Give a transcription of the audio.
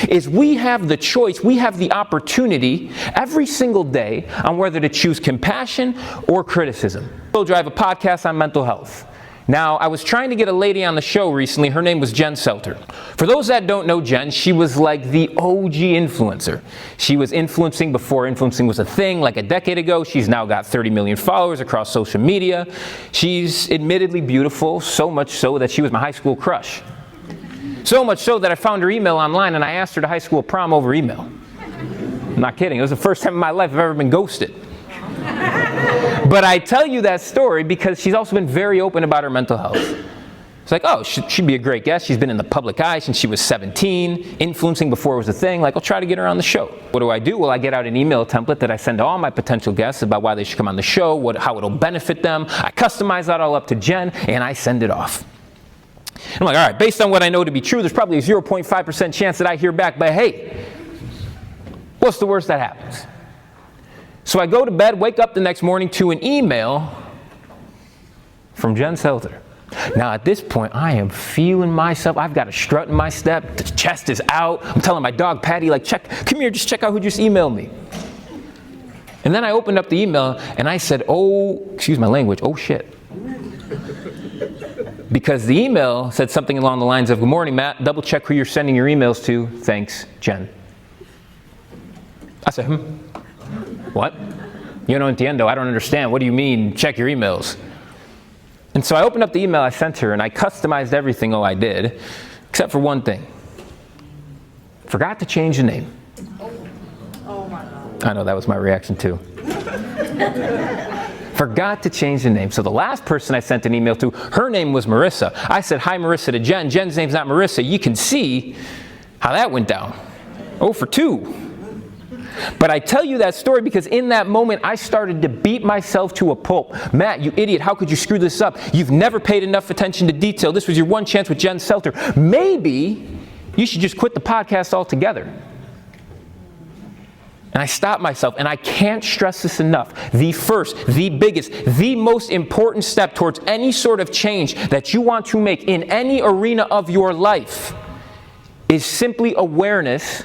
is we have the choice, we have the opportunity every single day on whether to choose compassion or criticism. I told you I have a podcast on mental health. Now, I was trying to get a lady on the show recently. Her name was Jen Selter. For those that don't know Jen, she was like the OG influencer. She was influencing before influencing was a thing, like a decade ago. She's now got 30 million followers across social media. She's admittedly beautiful, so much so that she was my high school crush. So much so that I found her email online and I asked her to high school prom over email. I'm not kidding. It was the first time in my life I've ever been ghosted. But I tell you that story because she's also been very open about her mental health. It's like, oh, she'd be a great guest. She's been in the public eye since she was 17, influencing before it was a thing. Like, I'll try to get her on the show. What do? Well, I get out an email template that I send to all my potential guests about why they should come on the show, how it'll benefit them. I customize that all up to Jen, and I send it off. I'm like, all right, based on what I know to be true, there's probably a 0.5% chance that I hear back, but hey, what's the worst that happens? So I go to bed, wake up the next morning to an email from Jen Selter. Now at this point, I am feeling myself. I've got a strut in my step. The chest is out. I'm telling my dog, Patty, like, come here, just check out who just emailed me. And then I opened up the email and I said, oh, excuse my language, oh shit. Because the email said something along the lines of, good morning, Matt, double check who you're sending your emails to. Thanks, Jen. I said, What? Yo no entiendo. I don't understand. What do you mean, check your emails? And so I opened up the email I sent her and I customized everything I did, except for one thing. Forgot to change the name. Oh my God. I know, that was my reaction too. Forgot to change the name. So the last person I sent an email to, her name was Marissa. I said, hi Marissa to Jen. Jen's name's not Marissa. You can see how that went down. 0 for 2. But I tell you that story because in that moment, I started to beat myself to a pulp. Matt, you idiot, how could you screw this up? You've never paid enough attention to detail. This was your one chance with Jen Selter. Maybe you should just quit the podcast altogether. And I stopped myself, and I can't stress this enough. The first, the biggest, the most important step towards any sort of change that you want to make in any arena of your life is simply awareness